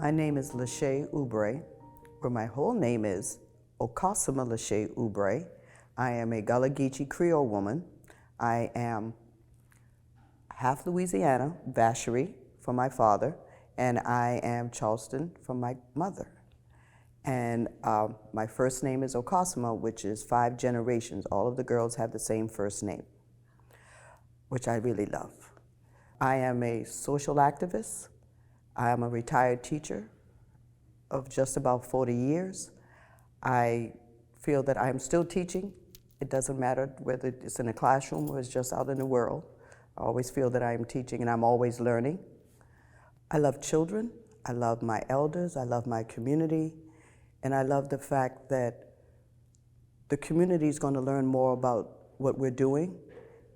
My name is Lachey Oubre, or my whole name is Okasima Lachey Oubre. I am a Gullah Geechee Creole woman. I am half Louisiana, Vacherie from my father, and I am Charleston from my mother. And my first name is Okasima, which is 5 generations. All of the girls have the same first name, which I really love. I am a social activist. I am a retired teacher of just about 40 years. I feel that I am still teaching. It doesn't matter whether it's in a classroom or it's just out in the world. I always feel that I am teaching and I'm always learning. I love children. I love my elders. I love my community. And I love the fact that the community is going to learn more about what we're doing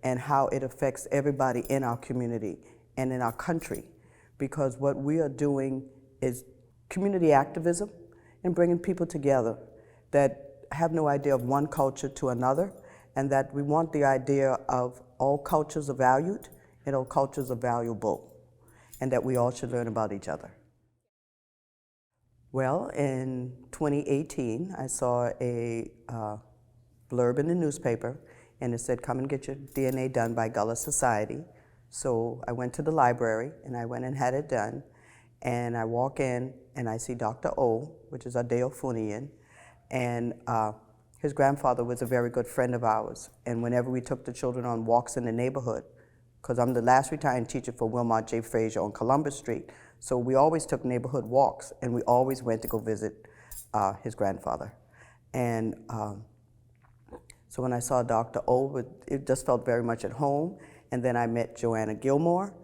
and how it affects everybody in our community and in our country. Because what we are doing is community activism and bringing people together that have no idea of one culture to another, and that we want the idea of all cultures are valued and all cultures are valuable, and that we all should learn about each other. Well, in 2018, I saw a blurb in the newspaper, and it said, come and get your DNA done by Gullah Society. So I went to the library and I went and had it done, and I walk in and I see Dr. O, which is Adeo Funian, and his grandfather was a very good friend of ours. And whenever we took the children on walks in the neighborhood, because I'm the last retired teacher for Wilmot J. Frazier on Columbus Street, so we always took neighborhood walks and we always went to go visit his grandfather. And so when I saw Dr. O, it just felt very much at home. And then I met Joanna Gilmore,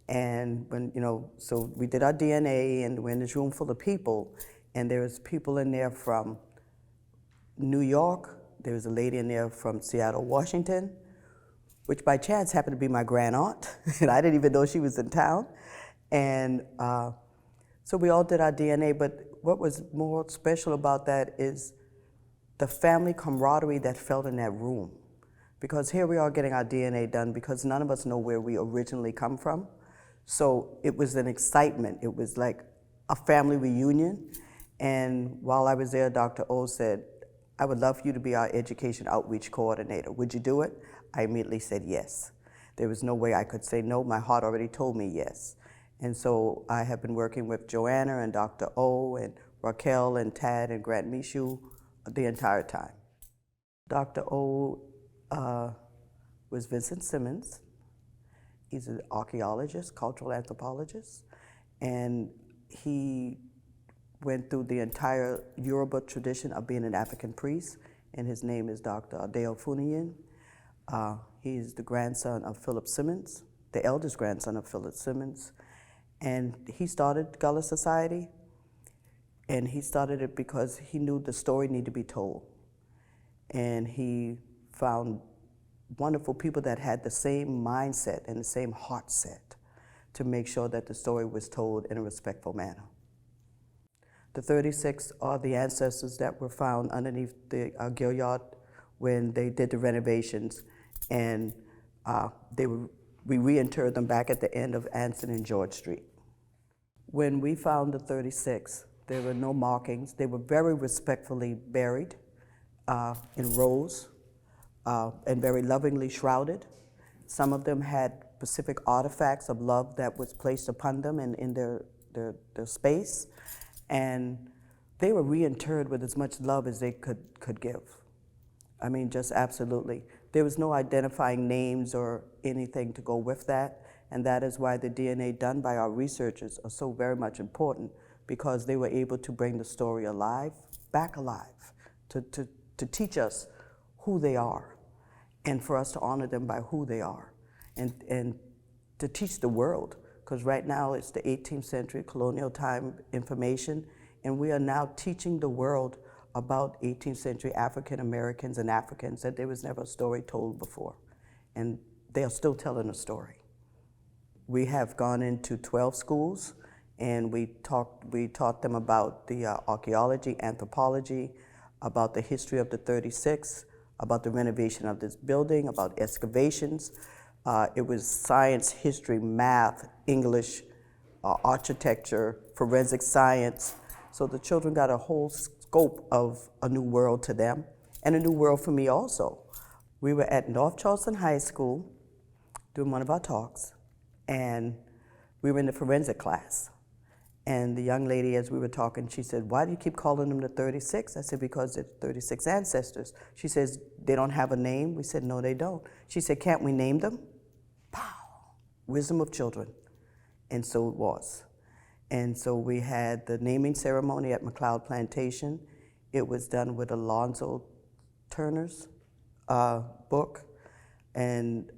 and when, so we did our DNA, and we're in this room full of people, and there was people in there from New York. There was a lady in there from Seattle, Washington, which by chance happened to be my grandaunt, and I didn't even know she was in town. And so we all did our DNA, but what was more special about that is the family camaraderie that felt in that room. Because here we are getting our DNA done because none of us know where we originally come from. So it was an excitement. It was like a family reunion. And while I was there, Dr. O said, I would love for you to be our education outreach coordinator. Would you do it? I immediately said yes. There was no way I could say no. My heart already told me yes. And so I have been working with Joanna and Dr. O and Raquel and Tad and Grant Michu the entire time. Dr. O was Vincent Simmons. He's an archaeologist, cultural anthropologist, and he went through the entire Yoruba tradition of being an African priest, and his name is Dr. Adeo Funian. He's the grandson of Philip Simmons, the eldest grandson of Philip Simmons, and he started Gullah Society, and he started it because he knew the story needed to be told, and he found wonderful people that had the same mindset and the same heart set to make sure that the story was told in a respectful manner. The 36 are the ancestors that were found underneath the Gilliard when they did the renovations, and we reinterred them back at the end of Anson and George Street. When we found the 36, there were no markings. They were very respectfully buried in rows. And very lovingly shrouded. Some of them had specific artifacts of love that was placed upon them and in their space. And they were reinterred with as much love as they could give. I mean, just absolutely. There was no identifying names or anything to go with that. And that is why the DNA done by our researchers are so very much important, because they were able to bring the story alive, back alive, to teach us who they are, and for us to honor them by who they are, and to teach the world, because right now it's the 18th century colonial time information, and we are now teaching the world about 18th century African Americans and Africans that there was never a story told before, and they are still telling a story. We have gone into 12 schools, and we taught them about the archaeology, anthropology, about the history of the 36, about the renovation of this building, about excavations. It was science, history, math, English, architecture, forensic science. So the children got a whole scope of a new world to them, and a new world for me also. We were at North Charleston High School doing one of our talks, and we were in the forensic class. And the young lady, as we were talking, she said, "Why do you keep calling them the 36? I said, "Because they're 36 ancestors." She says, "They don't have a name?" We said, "No, they don't." She said, "Can't we name them?" Pow! Wisdom of children. And so it was. And so we had the naming ceremony at McLeod Plantation. It was done with Alonzo Turner's book, and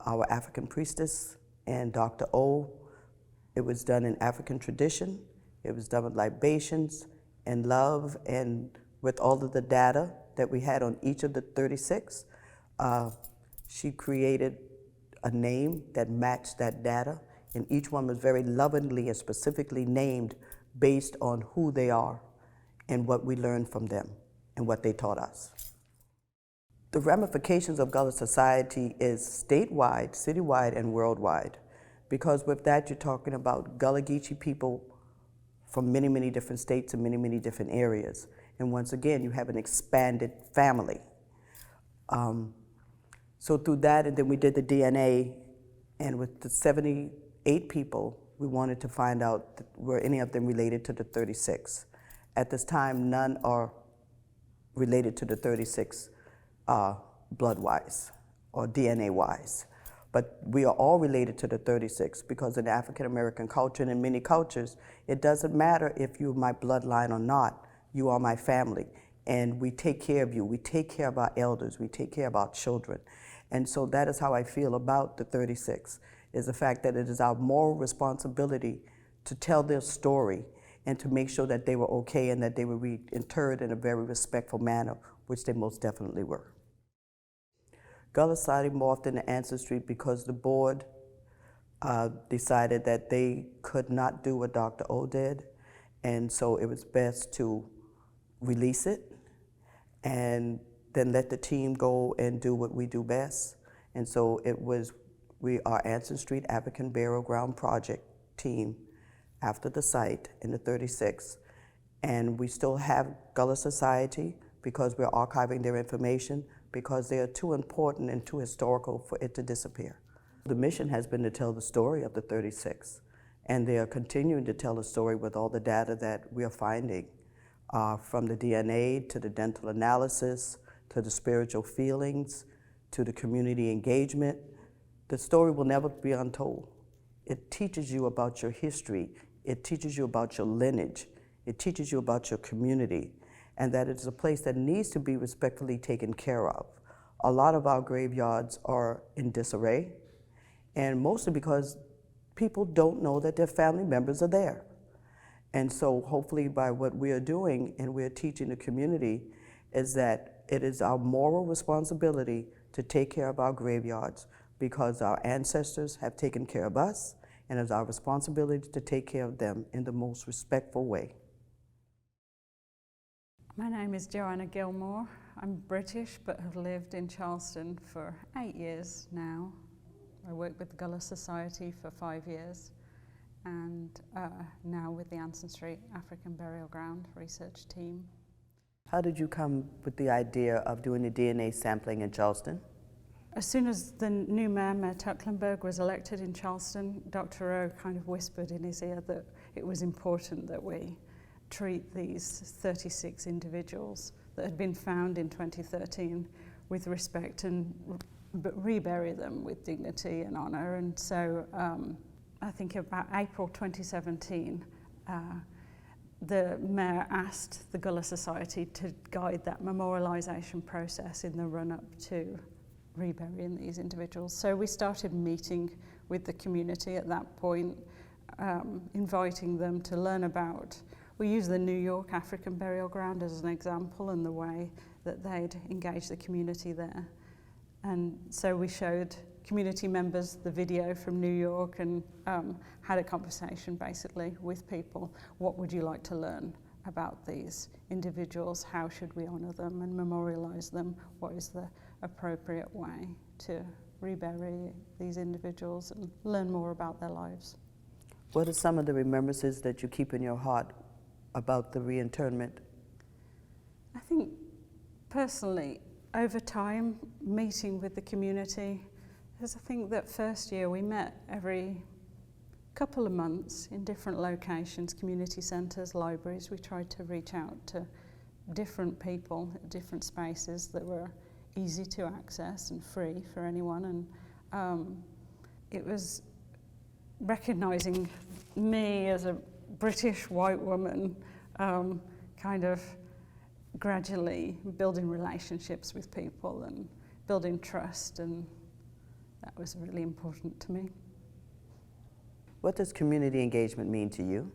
our African priestess and Dr. O. It was done in African tradition. It was done with libations and love, and with all of the data that we had on each of the 36, she created a name that matched that data, and each one was very lovingly and specifically named based on who they are and what we learned from them and what they taught us. The ramifications of Gullah society is statewide, citywide, and worldwide, because with that you're talking about Gullah Geechee people from many, many different states and many, many different areas. And once again, you have an expanded family. So through that, and then we did the DNA, and with the 78 people, we wanted to find out were any of them related to the 36. At this time, none are related to the 36 blood-wise or DNA-wise. But we are all related to the 36 because in African American culture and in many cultures, it doesn't matter if you're my bloodline or not, you are my family. And we take care of you, we take care of our elders, we take care of our children. And so that is how I feel about the 36, is the fact that it is our moral responsibility to tell their story and to make sure that they were okay and that they were interred in a very respectful manner, which they most definitely were. Gullah society morphed into Anson Street because the board decided that they could not do what Dr. O did, and so it was best to release it and then let the team go and do what we do best. And so it was, our Anson Street African Burial Ground Project team after the site in the 36. And we still have Gullah Society because we're archiving their information because they are too important and too historical for it to disappear. The mission has been to tell the story of the 36, and they are continuing to tell the story with all the data that we are finding, from the DNA to the dental analysis, to the spiritual feelings, to the community engagement. The story will never be untold. It teaches you about your history. It teaches you about your lineage. It teaches you about your community, and that it's a place that needs to be respectfully taken care of. A lot of our graveyards are in disarray, and mostly because people don't know that their family members are there. And so hopefully by what we are doing and we're teaching the community is that it is our moral responsibility to take care of our graveyards because our ancestors have taken care of us, and it's our responsibility to take care of them in the most respectful way. My name is Joanna Gilmore. I'm British but have lived in Charleston for 8 years now. I worked with the Gullah Society for 5 years and now with the Anson Street African Burial Ground research team. How did you come with the idea of doing the DNA sampling in Charleston? As soon as the new mayor, Mayor Tucklenburg, was elected in Charleston, Dr. O kind of whispered in his ear that it was important that we treat these 36 individuals that had been found in 2013 with respect and rebury them with dignity and honour. And so I think about April 2017, the mayor asked the Gullah Society to guide that memorialisation process in the run-up to reburying these individuals. So we started meeting with the community at that point, inviting them to learn about. We used the New York African Burial Ground as an example and the way that they'd engage the community there. And so we showed community members the video from New York and had a conversation basically with people. What would you like to learn about these individuals? How should we honour them and memorialise them? What is the appropriate way to rebury these individuals and learn more about their lives? What are some of the remembrances that you keep in your heart about the reinternment? I think personally, over time, meeting with the community, because I think that first year we met every couple of months in different locations, community centres, libraries. We tried to reach out to different people at different spaces that were easy to access and free for anyone. And it was recognising me as a British white woman, kind of gradually building relationships with people and building trust, and that was really important to me. What does community engagement mean to you?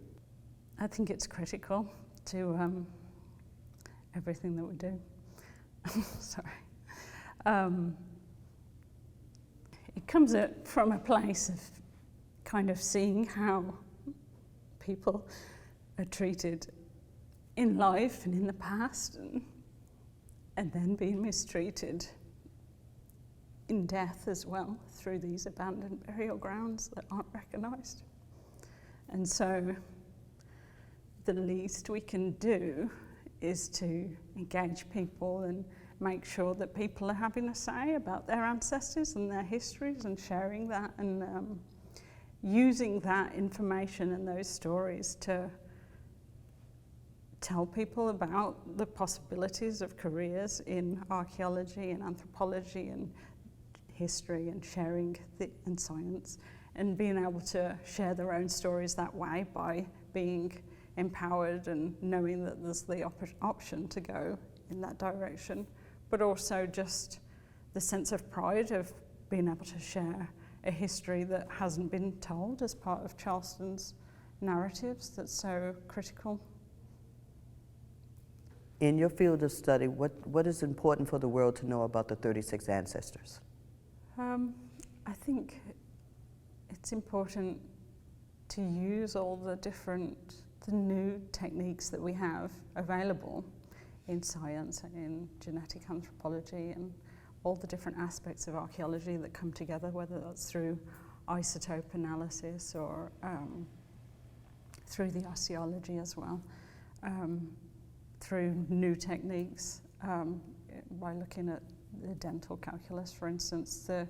I think it's critical to everything that we do. Sorry. It comes from a place of kind of seeing how people are treated in life and in the past, and then being mistreated in death as well through these abandoned burial grounds that aren't recognised. And so the least we can do is to engage people and make sure that people are having a say about their ancestors and their histories, and sharing that, and using that information and those stories to tell people about the possibilities of careers in archaeology and anthropology and history and sharing and science, and being able to share their own stories that way by being empowered and knowing that there's the option to go in that direction, but also just the sense of pride of being able to share a history that hasn't been told as part of Charleston's narratives that's so critical. In your field of study, what is important for the world to know about the 36 ancestors? I think it's important to use all the new techniques that we have available in science and in genetic anthropology, and all the different aspects of archaeology that come together, whether that's through isotope analysis or through the osteology as well, through new techniques, by looking at the dental calculus, for instance, to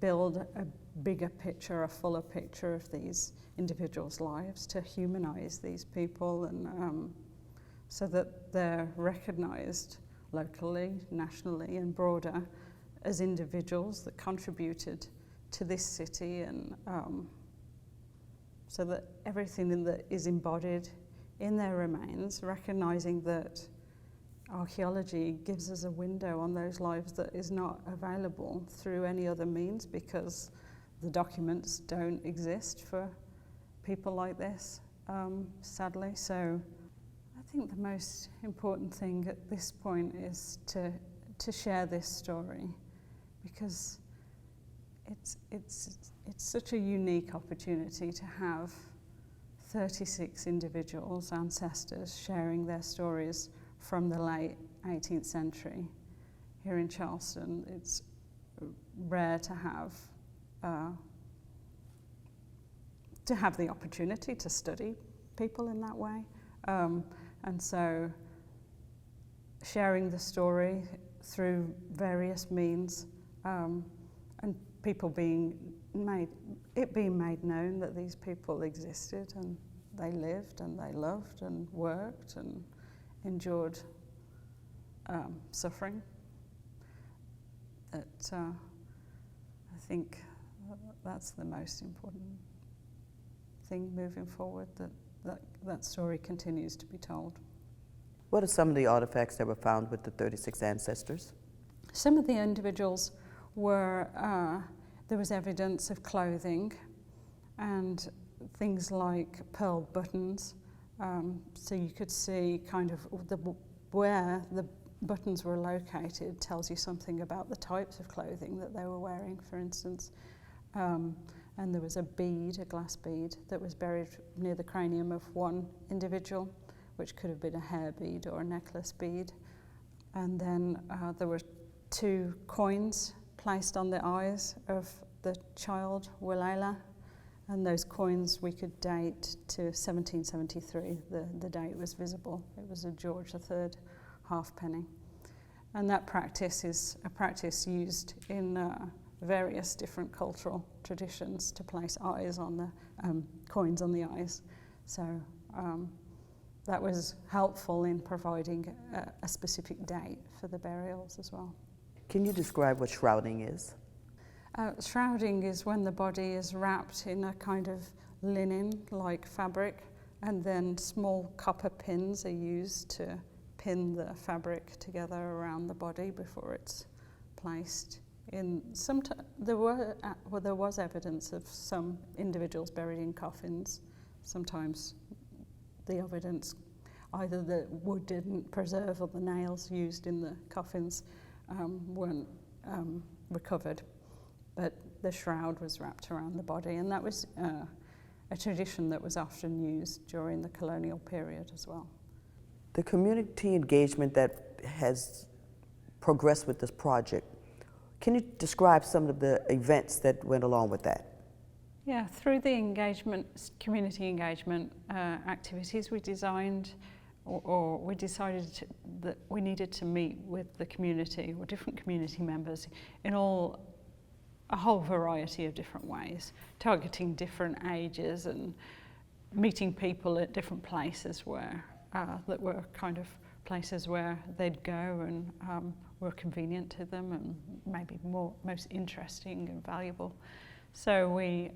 build a bigger picture, a fuller picture of these individuals' lives, to humanize these people, and so that they're recognized locally, nationally, and broader as individuals that contributed to this city, and so that everything that is embodied in their remains, recognizing that archaeology gives us a window on those lives that is not available through any other means, because the documents don't exist for people like this, sadly. So I think the most important thing at this point is to share this story, because it's such a unique opportunity to have 36 individuals, ancestors, sharing their stories from the late 18th century here in Charleston. It's rare to have the opportunity to study people in that way, and so sharing the story through various means, and people being made known that these people existed, and they lived and they loved and worked and endured suffering. That I think that's the most important thing moving forward, that story continues to be told. What are some of the artifacts that were found with the 36 ancestors? Some of the individuals were, there was evidence of clothing and things like pearl buttons, so you could see kind of where the buttons were located tells you something about the types of clothing that they were wearing, for instance. And there was a bead, a glass bead, that was buried near the cranium of one individual, which could have been a hair bead or a necklace bead. And then there were 2 coins placed on the eyes of the child, Willela, And those coins we could date to 1773, the date was visible. It was a George III halfpenny. And that practice is a practice used in various different cultural traditions to place eyes on the coins on the eyes. So that was helpful in providing a specific date for the burials as well. Can you describe what shrouding is? Shrouding is when the body is wrapped in a kind of linen-like fabric, and then small copper pins are used to pin the fabric together around the body before it's placed. There was evidence of some individuals buried in coffins. Sometimes the evidence, either the wood didn't preserve or the nails used in the coffins weren't recovered. But the shroud was wrapped around the body, and that was a tradition that was often used during the colonial period as well. The community engagement that has progressed with this project, can you describe some of the events that went along with that? Yeah, through the engagement, community engagement activities, we designed or we decided that we needed to meet with the community or different community members in a whole variety of different ways, targeting different ages and meeting people at different places where that were kind of places where they'd go and were convenient to them and maybe most interesting and valuable. So we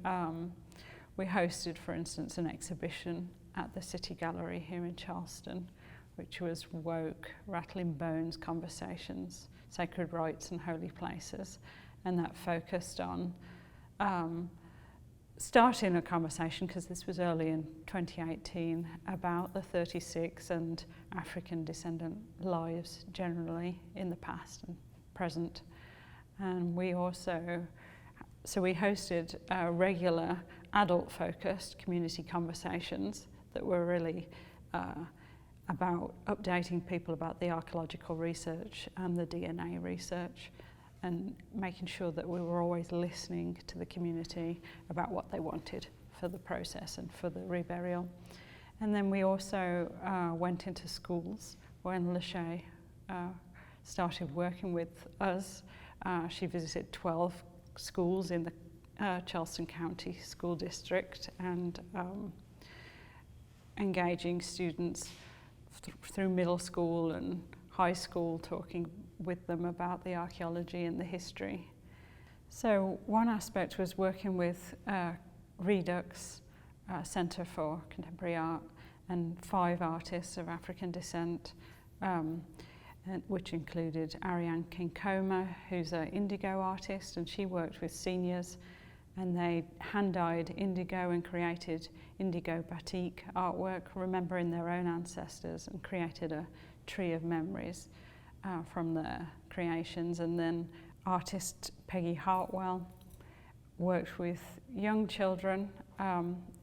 hosted, for instance, an exhibition at the City Gallery here in Charleston, which was Woke, Rattling Bones Conversations, Sacred Rites and Holy Places. And that focused on starting a conversation, because this was early in 2018, about the 36 and African descendant lives generally in the past and present. And we hosted regular adult-focused community conversations that were really about updating people about the archaeological research and the DNA research, and making sure that we were always listening to the community about what they wanted for the process and for the reburial. And then we also went into schools when Laureate started working with us. She visited 12 schools in the Charleston County School District and engaging students through middle school and high school, talking with them about the archaeology and the history. So one aspect was working with Redux Centre for Contemporary Art and 5 artists of African descent, which included Ariane Kinkoma, who's an indigo artist, and she worked with seniors, and they hand-dyed indigo and created indigo batik artwork, remembering their own ancestors, and created a tree of memories from their creations. And then artist Peggy Hartwell worked with young children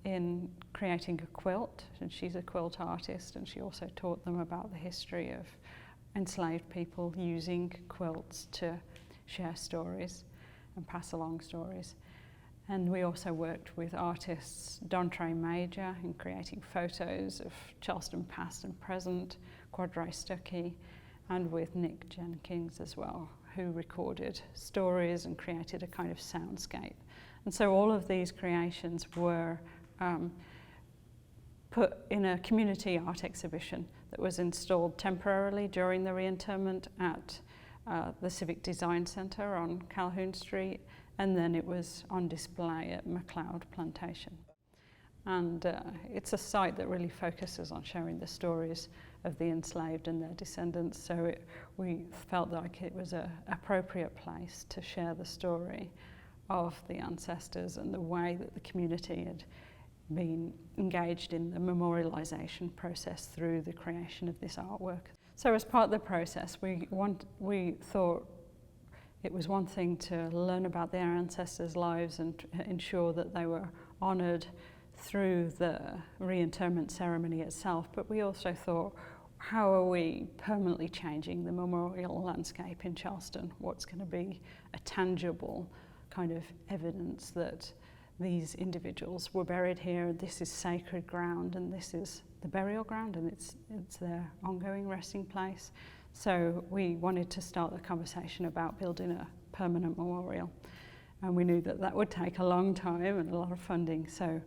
in creating a quilt, and she's a quilt artist, and she also taught them about the history of enslaved people using quilts to share stories and pass along stories. And we also worked with artists Dontre Major in creating photos of Charleston past and present, Quadri Stuckey, and with Nick Jenkins as well, who recorded stories and created a kind of soundscape. And so all of these creations were put in a community art exhibition that was installed temporarily during the reinterment at the Civic Design Centre on Calhoun Street, and then it was on display at McLeod Plantation. And it's a site that really focuses on sharing the stories of the enslaved and their descendants, so we felt like it was an appropriate place to share the story of the ancestors and the way that the community had been engaged in the memorialisation process through the creation of this artwork. So as part of the process, we thought it was one thing to learn about their ancestors' lives and ensure that they were honoured through the reinterment ceremony itself, but we also thought, how are we permanently changing the memorial landscape in Charleston? What's going to be a tangible kind of evidence that these individuals were buried here, this is sacred ground, and this is the burial ground, and it's their ongoing resting place. So we wanted to start the conversation about building a permanent memorial. And we knew that that would take a long time and a lot of funding. So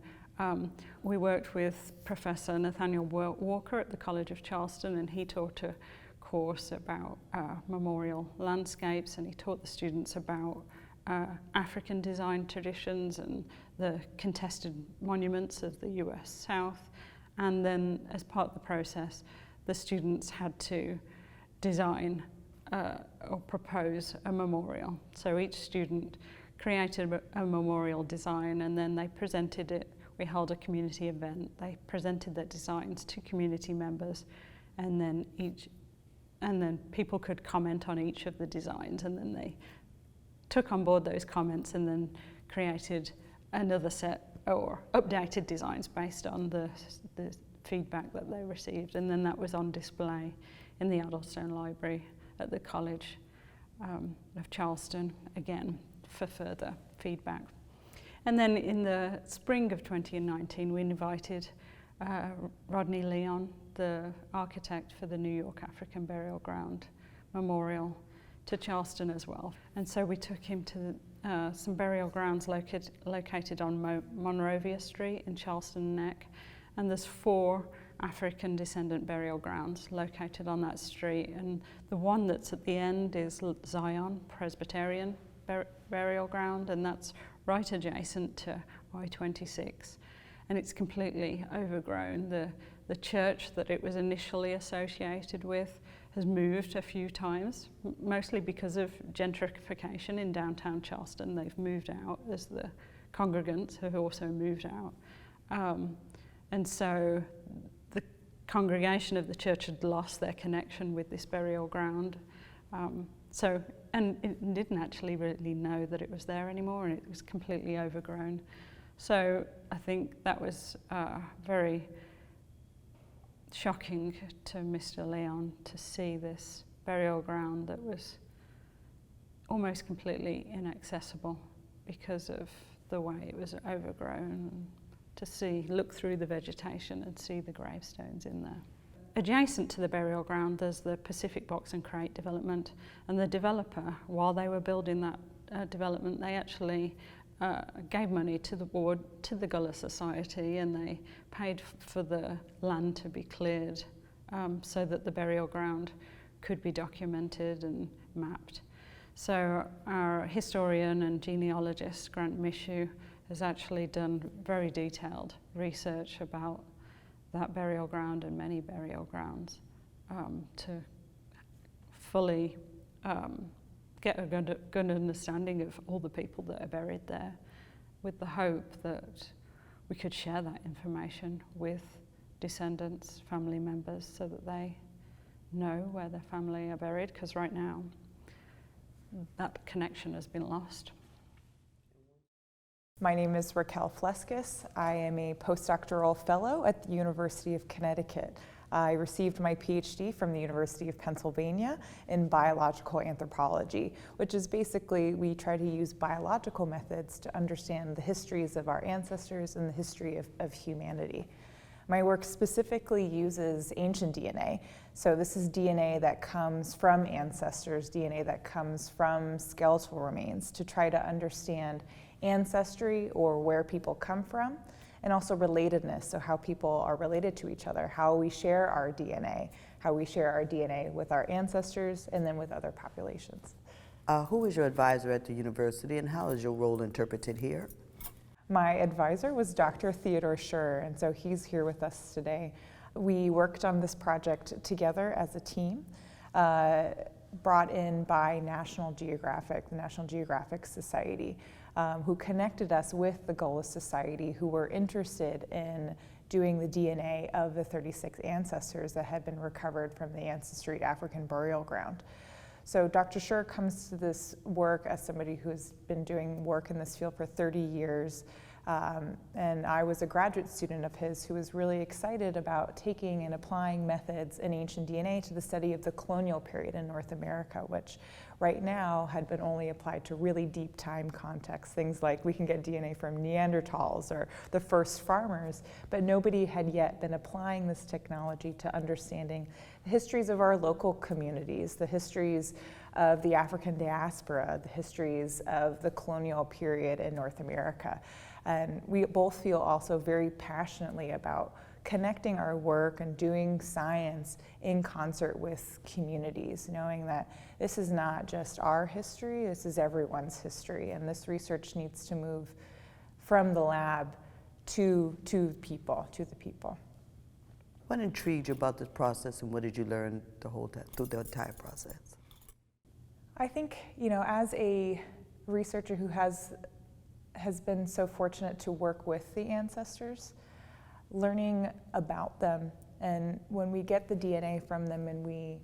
we worked with Professor Nathaniel Walker at the College of Charleston, and he taught a course about memorial landscapes, and he taught the students about African design traditions and the contested monuments of the US South. And then as part of the process, the students had to design or propose a memorial. So each student created a memorial design, and then they presented it. We held a community event. They presented their designs to community members, and then people could comment on each of the designs, and then they took on board those comments and then created another set or updated designs based on the feedback that they received, and then that was on display in the Addlestone Library at the College of Charleston, again for further feedback. And then in the spring of 2019, we invited Rodney Leon, the architect for the New York African Burial Ground Memorial, to Charleston as well. And so we took him to some burial grounds located on Monrovia Street in Charleston Neck. And there's 4 African descendant burial grounds located on that street. And the one that's at the end is Zion Presbyterian Burial Ground, and that's right adjacent to I-26. And it's completely overgrown. The church that it was initially associated with has moved a few times, mostly because of gentrification in downtown Charleston. They've moved out as the congregants have also moved out. And so the congregation of the church had lost their connection with this burial ground. And it didn't actually really know that it was there anymore, and it was completely overgrown. So I think that was very shocking to Mr. Leon to see this burial ground that was almost completely inaccessible because of the way it was overgrown, and to look through the vegetation and see the gravestones in there. Adjacent to the burial ground, there's the Pacific Box and Crate development, and the developer, while they were building that development, they actually gave money to the board, to the Gullah Society, and they paid for the land to be cleared so that the burial ground could be documented and mapped. So our historian and genealogist, Grant Mishu, has actually done very detailed research about that burial ground and many burial grounds to fully get a good understanding of all the people that are buried there, with the hope that we could share that information with descendants, family members, so that they know where their family are buried, because right now that connection has been lost. My name is Raquel Fleskis. I am a postdoctoral fellow at the University of Connecticut. I received my PhD from the University of Pennsylvania in biological anthropology, which is basically we try to use biological methods to understand the histories of our ancestors and the history of humanity. My work specifically uses ancient DNA. So this is DNA that comes from ancestors, DNA that comes from skeletal remains, to try to understand ancestry, or where people come from, and also relatedness, so how people are related to each other, how we share our DNA with our ancestors and then with other populations. Who was your advisor at the university, and how is your role interpreted here? My advisor was Dr. Theodore Scher, and so he's here with us today. We worked on this project together as a team, brought in by National Geographic, the National Geographic Society, who connected us with the Gullah Society, who were interested in doing the DNA of the 36 ancestors that had been recovered from the Ancestry African Burial Ground. So Dr. Scher comes to this work as somebody who's been doing work in this field for 30 years. And I was a graduate student of his who was really excited about taking and applying methods in ancient DNA to the study of the colonial period in North America, which right now had been only applied to really deep time contexts, things like we can get DNA from Neanderthals or the first farmers, but nobody had yet been applying this technology to understanding the histories of our local communities, the histories of the African diaspora, the histories of the colonial period in North America. And we both feel also very passionately about connecting our work and doing science in concert with communities, knowing that this is not just our history, this is everyone's history, and this research needs to move from the lab to the people. What intrigued you about this process, and what did you learn through the entire process? I think, as a researcher who has been so fortunate to work with the ancestors, learning about them, and when we get the DNA from them and we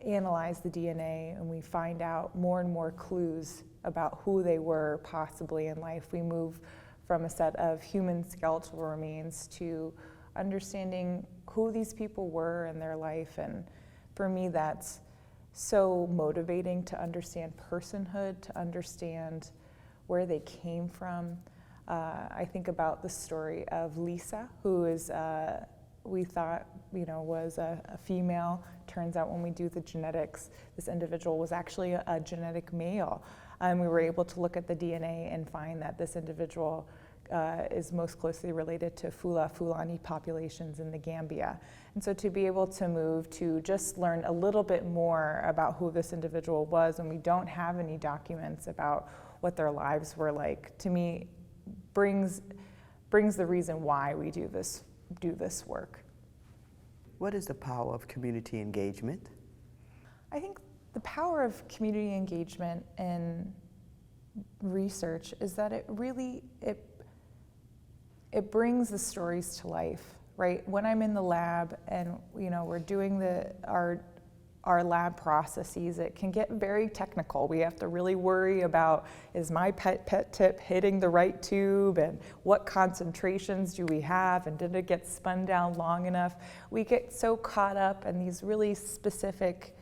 analyze the DNA and we find out more and more clues about who they were possibly in life, we move from a set of human skeletal remains to understanding who these people were in their life. And for me, that's so motivating to understand personhood, to understand where they came from. I think about the story of Lisa, who is, we thought, was a female. Turns out when we do the genetics, this individual was actually a genetic male. And we were able to look at the DNA and find that this individual is most closely related to Fulani populations in the Gambia. And so to be able to move to just learn a little bit more about who this individual was, and we don't have any documents about what their lives were like, to me brings the reason why we do this work. What is the power of community engagement? I think the power of community engagement in research is that it really brings the stories to life, right? When I'm in the lab and we're doing our lab processes, it can get very technical. We have to really worry about, is my pet tip hitting the right tube, and what concentrations do we have, and did it get spun down long enough? We get so caught up in these really specific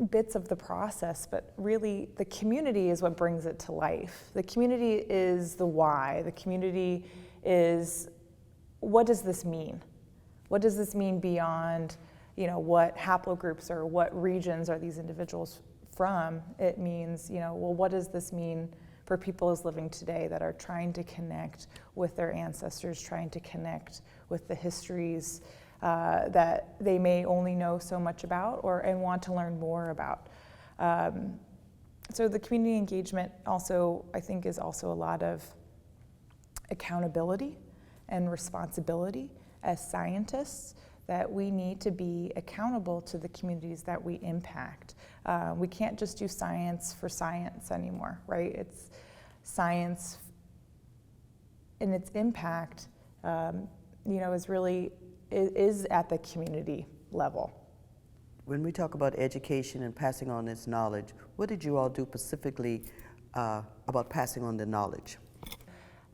bits of the process, but really the community is what brings it to life. The community is the why. The community is, what does this mean? What does this mean beyond what haplogroups or what regions are these individuals from? It means, well, what does this mean for people as living today that are trying to connect with their ancestors, trying to connect with the histories that they may only know so much about and want to learn more about. So the community engagement also, I think, is also a lot of accountability and responsibility as scientists, that we need to be accountable to the communities that we impact. We can't just do science for science anymore, right? It's science and its impact, is at the community level. When we talk about education and passing on this knowledge, what did you all do specifically about passing on the knowledge?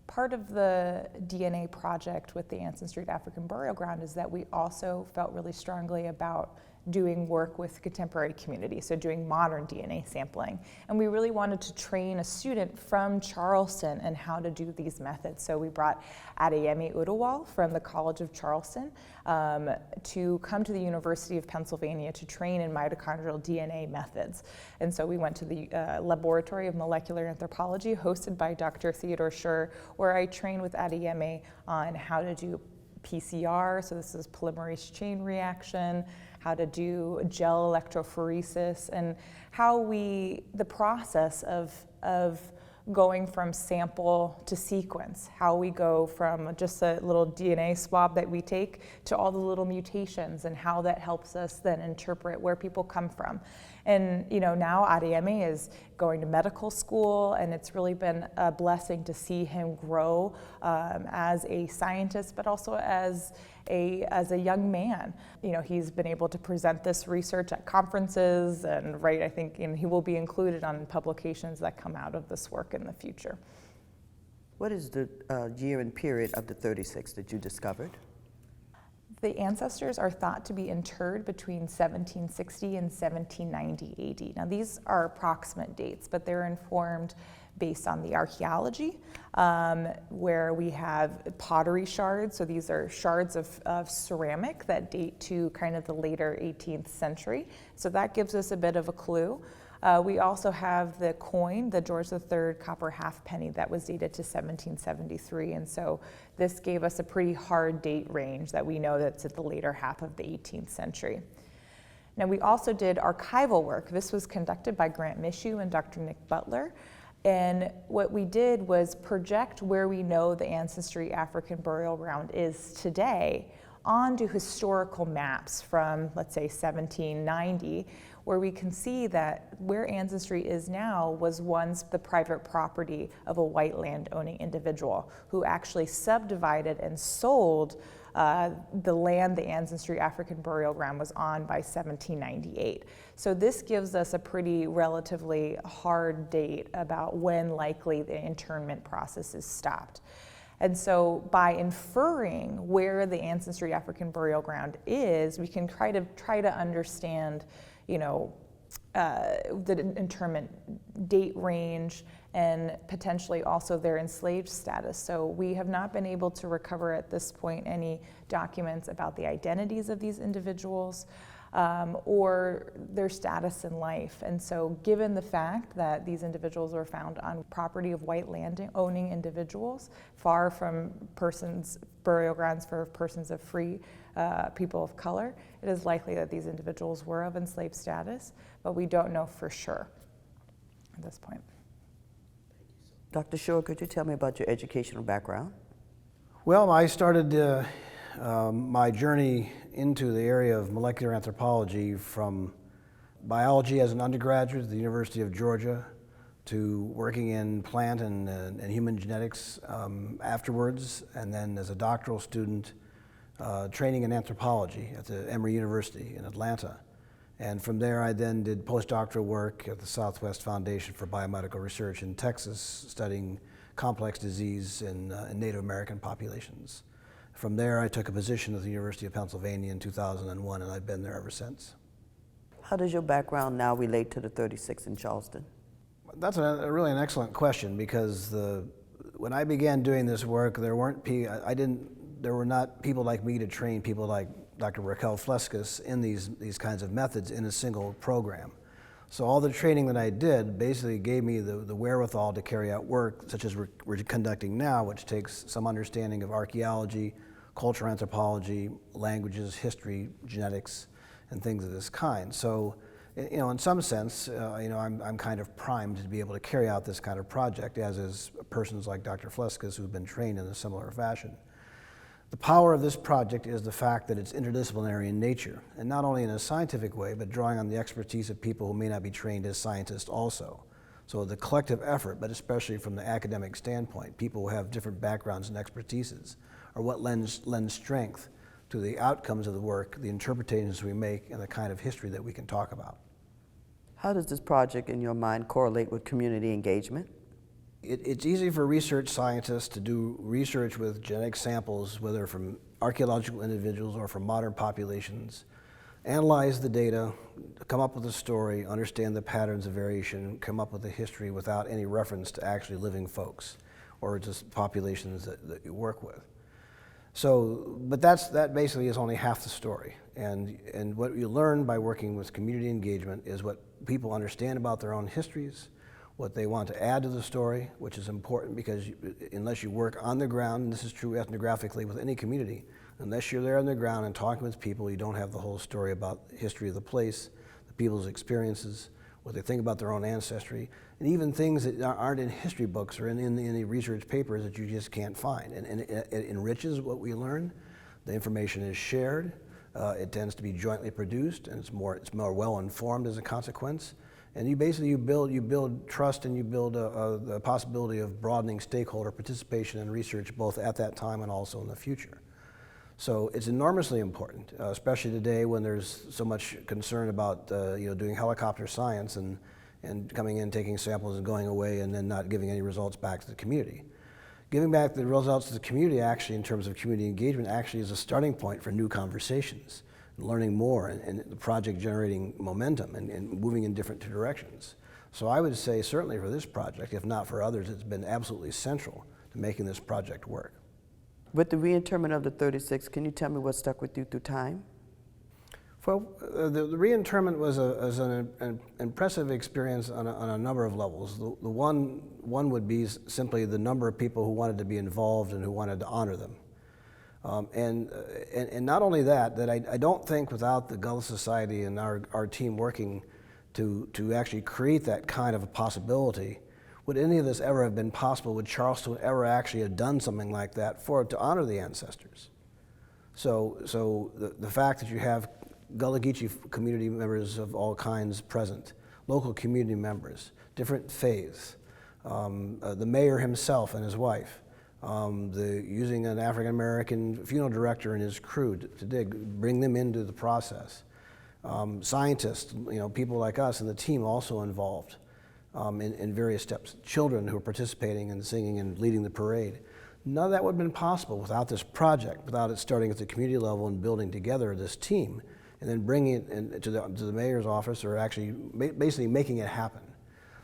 Part of the DNA project with the Anson Street African Burial Ground is that we also felt really strongly about doing work with contemporary communities, so doing modern DNA sampling. And we really wanted to train a student from Charleston in how to do these methods. So we brought Adeyemi Udawal from the College of Charleston to come to the University of Pennsylvania to train in mitochondrial DNA methods. And so we went to the Laboratory of Molecular Anthropology, hosted by Dr. Theodore Schur, where I trained with Adeyemi on how to do PCR, so this is polymerase chain reaction, how to do gel electrophoresis, and the process of going from sample to sequence, how we go from just a little DNA swab that we take to all the little mutations, and how that helps us then interpret where people come from. And now Adeyemi is going to medical school, and it's really been a blessing to see him grow as a scientist, but also as a young man. He's been able to present this research at conferences, and I think he will be included on publications that come out of this work in the future. What is the year and period of the 36 that you discovered? The ancestors are thought to be interred between 1760 and 1790 AD. Now, these are approximate dates, but they're informed based on the archaeology, where we have pottery shards. So these are shards of ceramic that date to kind of the later 18th century. So that gives us a bit of a clue. We also have the coin, the George III copper halfpenny that was dated to 1773. And so this gave us a pretty hard date range that we know that's at the later half of the 18th century. Now, we also did archival work. This was conducted by Grant Mishu and Dr. Nick Butler. And what we did was project where we know the ancestry African burial ground is today onto historical maps from, let's say, 1790, where we can see that where ancestry is now was once the private property of a white land-owning individual who actually subdivided and sold the land the ancestry African burial ground was on by 1798. So this gives us a pretty relatively hard date about when likely the internment process is stopped. And so by inferring where the ancestry African burial ground is, we can try to understand, the internment date range and potentially also their enslaved status. So we have not been able to recover at this point any documents about the identities of these individuals or their status in life. And so given the fact that these individuals were found on property of white land-owning individuals, far from burial grounds for persons of free people of color, it is likely that these individuals were of enslaved status, but we don't know for sure at this point. Dr. Shore, could you tell me about your educational background? Well, I started my journey into the area of molecular anthropology from biology as an undergraduate at the University of Georgia to working in plant and human genetics afterwards, and then as a doctoral student training in anthropology at the Emory University in Atlanta. And from there I then did postdoctoral work at the Southwest Foundation for Biomedical Research in Texas, studying complex disease in Native American populations. From there I took a position at the University of Pennsylvania in 2001, and I've been there ever since. How does your background now relate to the 36 in Charleston? That's really an excellent question, because when I began doing this work, there were not people like me to train people like Dr. Raquel Flescus in these kinds of methods in a single program. So all the training that I did basically gave me the wherewithal to carry out work such as we're conducting now, which takes some understanding of archaeology, cultural anthropology, languages, history, genetics, and things of this kind. So, in some sense, I'm kind of primed to be able to carry out this kind of project, as is persons like Dr. Flescus who've been trained in a similar fashion. The power of this project is the fact that it's interdisciplinary in nature, and not only in a scientific way, but drawing on the expertise of people who may not be trained as scientists also. So the collective effort, but especially from the academic standpoint, people who have different backgrounds and expertises, are what lends strength to the outcomes of the work, the interpretations we make, and the kind of history that we can talk about. How does this project, in your mind, correlate with community engagement? It's easy for research scientists to do research with genetic samples, whether from archaeological individuals or from modern populations, analyze the data, come up with a story, understand the patterns of variation, come up with a history without any reference to actually living folks or just populations that you work with. So, but that basically is only half the story. And what you learn by working with community engagement is what people understand about their own histories, what they want to add to the story, which is important, because unless you work on the ground, and this is true ethnographically with any community, unless you're there on the ground and talking with people, you don't have the whole story about the history of the place, the people's experiences, what they think about their own ancestry, and even things that aren't in history books or in the research papers that you just can't find. And it enriches what we learn. The information is shared. It tends to be jointly produced, and it's more well informed as a consequence. And you build trust, and you build the possibility of broadening stakeholder participation in research, both at that time and also in the future. So it's enormously important, especially today when there's so much concern about doing helicopter science and coming in, taking samples and going away, and then not giving any results back to the community. giving back the results to the community actually in terms of community engagement actually is a starting point for new conversations, learning more and the project generating momentum and moving in different directions. So I would say certainly for this project, if not for others, it's been absolutely central to making this project work. With the reinterment of the 36, can you tell me what stuck with you through time? Well, the reinterment was an impressive experience on a number of levels. The one would be simply the number of people who wanted to be involved and who wanted to honor them. And not only that I don't think without the Gullah Society and our team working to actually create that kind of a possibility, would any of this ever have been possible? Would Charleston ever actually have done something like that to honor the ancestors? So the fact that you have Gullah Geechee community members of all kinds present, local community members, different faiths, the mayor himself and his wife, using an African American funeral director and his crew to bring them into the process. Scientists, people like us and the team also involved in various steps. Children who are participating and singing and leading the parade. None of that would have been possible without this project, without it starting at the community level and building together this team, and then bringing it to the mayor's office, or actually basically making it happen.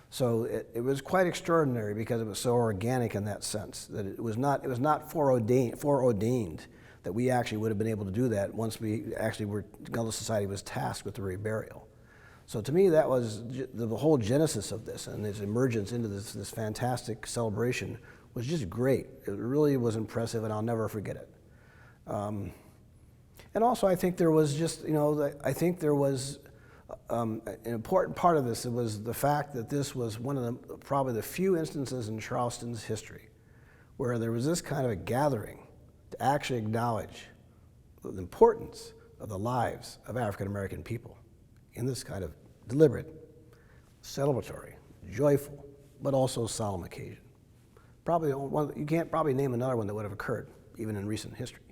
So it was quite extraordinary because it was so organic in that sense that it was not foreordained that we actually would have been able to do that once Gullah Society was tasked with the reburial. So to me, that was the whole genesis of this, and its emergence into this fantastic celebration was just great. It really was impressive, and I'll never forget it. And also, I think there was an important part of this. It was the fact that this was one of probably the few instances in Charleston's history where there was this kind of a gathering to actually acknowledge the importance of the lives of African American people in this kind of deliberate, celebratory, joyful, but also solemn occasion. You can't probably name another one that would have occurred, even in recent history.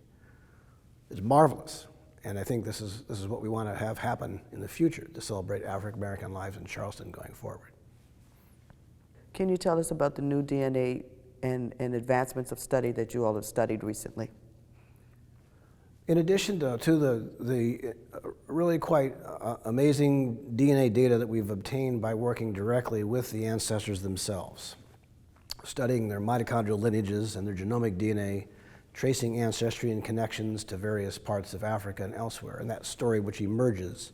It's marvelous, and I think this is what we want to have happen in the future, to celebrate African American lives in Charleston going forward. Can you tell us about the new DNA and advancements of study that you all have studied recently? In addition to the really quite amazing DNA data that we've obtained by working directly with the ancestors themselves, studying their mitochondrial lineages and their genomic DNA, tracing ancestry and connections to various parts of Africa and elsewhere, and that story which emerges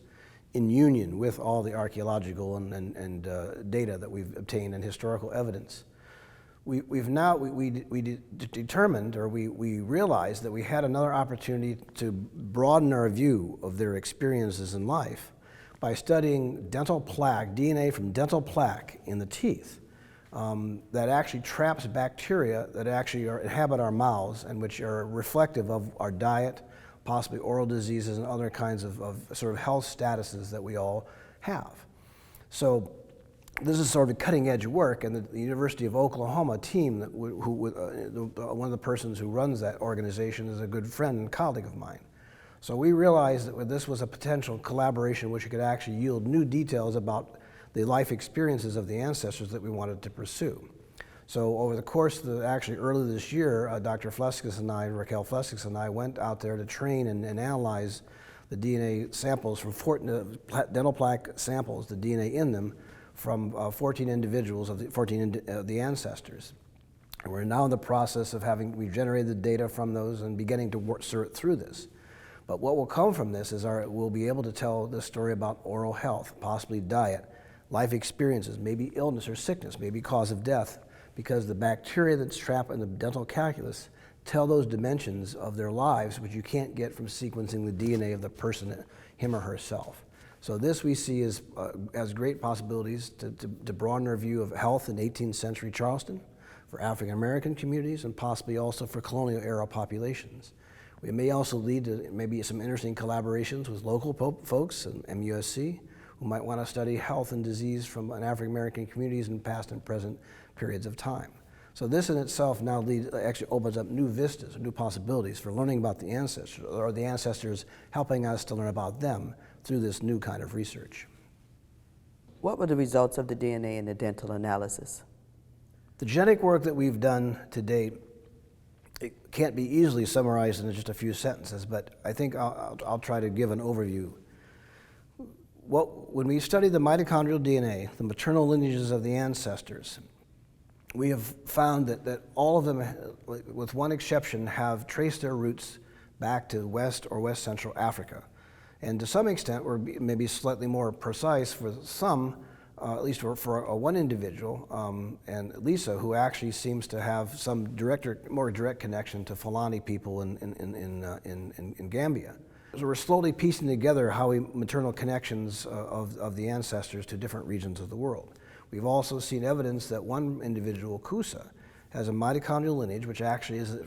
in union with all the archaeological and data that we've obtained and historical evidence. We determined, or we realized that we had another opportunity to broaden our view of their experiences in life by studying dental plaque, DNA from dental plaque in the teeth that actually traps bacteria that actually inhabit our mouths and which are reflective of our diet, possibly oral diseases and other kinds of sort of health statuses that we all have. So this is sort of cutting edge work, and the University of Oklahoma team, one of the persons who runs that organization is a good friend and colleague of mine. So we realized that this was a potential collaboration which could actually yield new details about the life experiences of the ancestors that we wanted to pursue. So over the course of actually early this year, Dr. Fleskis and I, Raquel Fleskis and I, went out there to train and analyze the DNA samples from dental plaque samples, the DNA in them, from 14 individuals of the ancestors. And we're now in the process of we've generated the data from those and beginning to sort through this. But what will come from this is we'll be able to tell this story about oral health, possibly diet, life experiences, maybe illness or sickness, maybe cause of death, because the bacteria that's trapped in the dental calculus tell those dimensions of their lives which you can't get from sequencing the DNA of the person, him or herself. So this we see as great possibilities to broaden our view of health in 18th century Charleston, for African American communities, and possibly also for colonial era populations. It may also lead to maybe some interesting collaborations with local folks and MUSC, who might want to study health and disease from African American communities in past and present periods of time. So this in itself now actually opens up new vistas, new possibilities for learning about the ancestors, or the ancestors helping us to learn about them through this new kind of research. What were the results of the DNA and the dental analysis? The genetic work that we've done to date it can't be easily summarized in just a few sentences, but I think I'll try to give an overview. When we study the mitochondrial DNA, the maternal lineages of the ancestors, we have found that all of them, with one exception, have traced their roots back to West or West Central Africa. And to some extent, or maybe slightly more precise for some, at least for one individual, and Lisa, who actually seems to have some more direct connection to Fulani people in Gambia. So we're slowly piecing together maternal connections of the ancestors to different regions of the world. We've also seen evidence that one individual, Kusa, has a mitochondrial lineage which actually is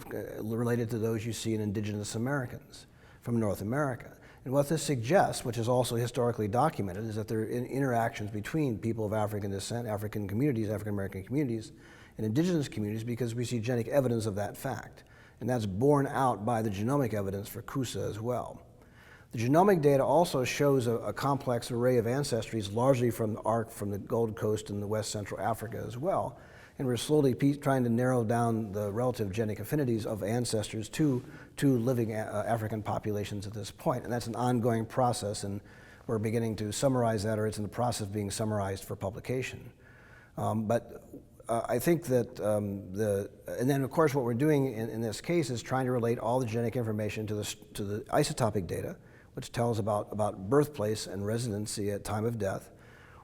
related to those you see in indigenous Americans from North America. And what this suggests, which is also historically documented, is that there are interactions between people of African descent, African communities, African American communities, and indigenous communities, because we see genetic evidence of that fact. And that's borne out by the genomic evidence for Kusa as well. The genomic data also shows a complex array of ancestries, largely from the Gold Coast and the West Central Africa as well. And we're slowly trying to narrow down the relative genetic affinities of ancestors to living African populations at this point. And that's an ongoing process, and we're beginning to summarize that, or it's in the process of being summarized for publication. I think that and then of course what we're doing in this case is trying to relate all the genetic information to the isotopic data, which tells about birthplace and residency at time of death.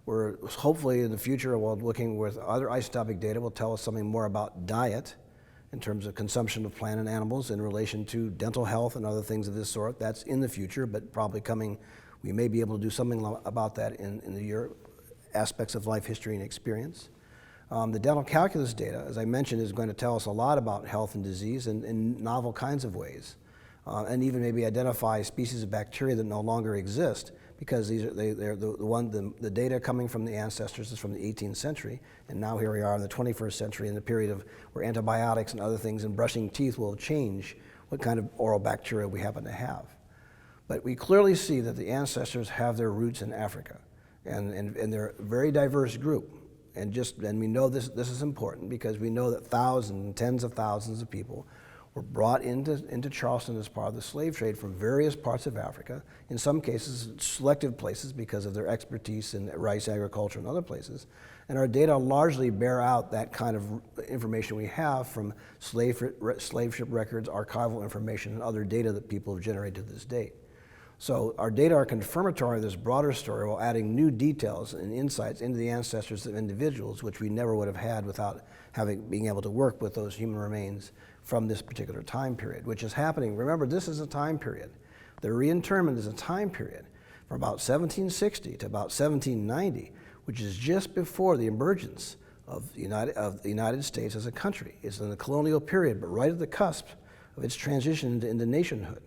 We're hopefully in the future, while looking with other isotopic data, will tell us something more about diet in terms of consumption of plant and animals in relation to dental health and other things of this sort. That's in the future, but probably coming. We may be able to do something about that in the aspects of life history and experience. The dental calculus data, as I mentioned, is going to tell us a lot about health and disease in novel kinds of ways. And even maybe identify species of bacteria that no longer exist, because the data coming from the ancestors is from the 18th century, and now here we are in the 21st century in the period of where antibiotics and other things and brushing teeth will change what kind of oral bacteria we happen to have. But we clearly see that the ancestors have their roots in Africa, and they're a very diverse group. And we know this is important because we know that thousands, tens of thousands of people were brought into Charleston as part of the slave trade from various parts of Africa, in some cases selective places because of their expertise in rice agriculture and other places. And our data largely bear out that kind of information we have from slave ship records, archival information, and other data that people have generated to this date. So our data are confirmatory of this broader story while adding new details and insights into the ancestors of individuals, which we never would have had without being able to work with those human remains from this particular time period, which is happening. Remember, this is a time period. The reinterment is a time period from about 1760 to about 1790, which is just before the emergence of the United States as a country. It's in the colonial period, but right at the cusp of its transition into nationhood.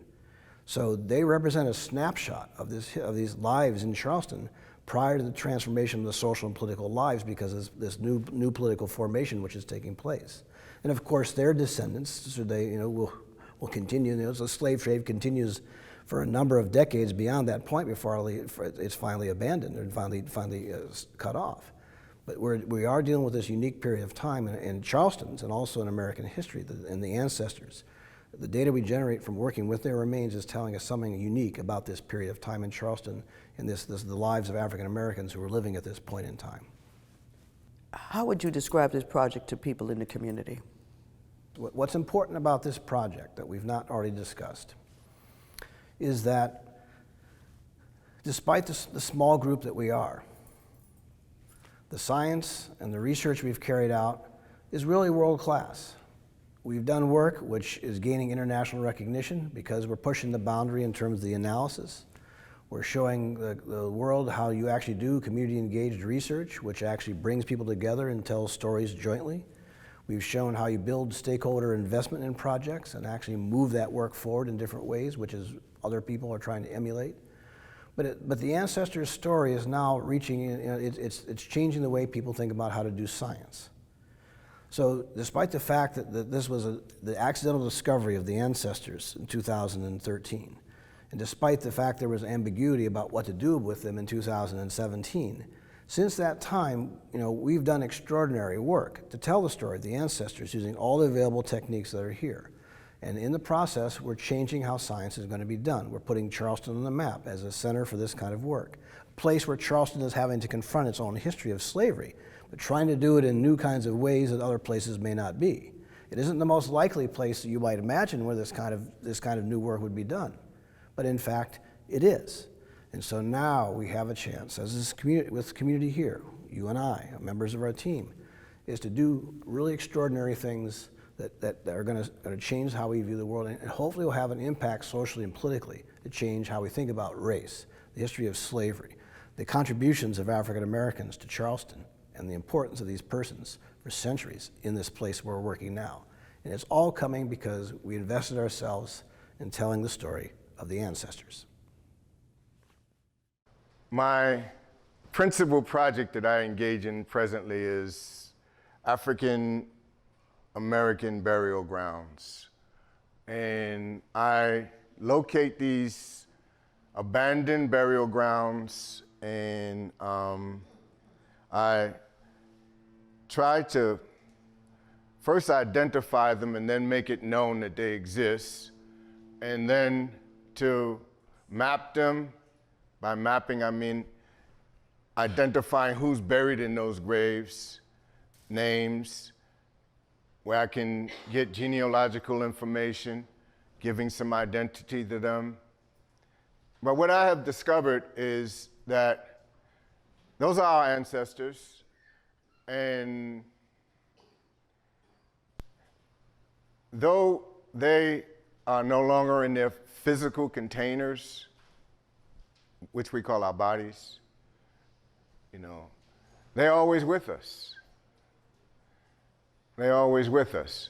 So they represent a snapshot of these lives in Charleston prior to the transformation of the social and political lives, because of this new political formation which is taking place. And of course, their descendants, so they will continue. The slave trade continues for a number of decades beyond that point before it's finally abandoned and finally cut off. But we are dealing with this unique period of time in Charleston's and also in American history, and the ancestors. The data we generate from working with their remains is telling us something unique about this period of time in Charleston and the lives of African Americans who were living at this point in time. How would you describe this project to people in the community? What's important about this project that we've not already discussed is that despite the small group that we are, the science and the research we've carried out is really world class. We've done work which is gaining international recognition because we're pushing the boundary in terms of the analysis. We're showing the world how you actually do community-engaged research, which actually brings people together and tells stories jointly. We've shown how you build stakeholder investment in projects and actually move that work forward in different ways, which is other people are trying to emulate. But the ancestors' story is now reaching, it's changing the way people think about how to do science. So despite the fact that this was the accidental discovery of the ancestors in 2013, and despite the fact there was ambiguity about what to do with them in 2017, since that time, we've done extraordinary work to tell the story of the ancestors using all the available techniques that are here. And in the process, we're changing how science is going to be done. We're putting Charleston on the map as a center for this kind of work. A place where Charleston is having to confront its own history of slavery, but trying to do it in new kinds of ways that other places may not be. It isn't the most likely place that you might imagine where this kind of new work would be done. But in fact, it is. And so now we have a chance, as this community, with the community here, you and I, members of our team, is to do really extraordinary things that are going to change how we view the world, and hopefully will have an impact socially and politically to change how we think about race, the history of slavery, the contributions of African Americans to Charleston, and the importance of these persons for centuries in this place where we're working now. And it's all coming because we invested ourselves in telling the story of the ancestors. My principal project that I engage in presently is African American burial grounds. And I locate these abandoned burial grounds, and I try to first identify them and then make it known that they exist, and then to map them. By mapping, I mean identifying who's buried in those graves, names, where I can get genealogical information, giving some identity to them. But what I have discovered is that those are our ancestors, and though they are no longer in their physical containers, which we call our bodies, they're always with us. They're always with us.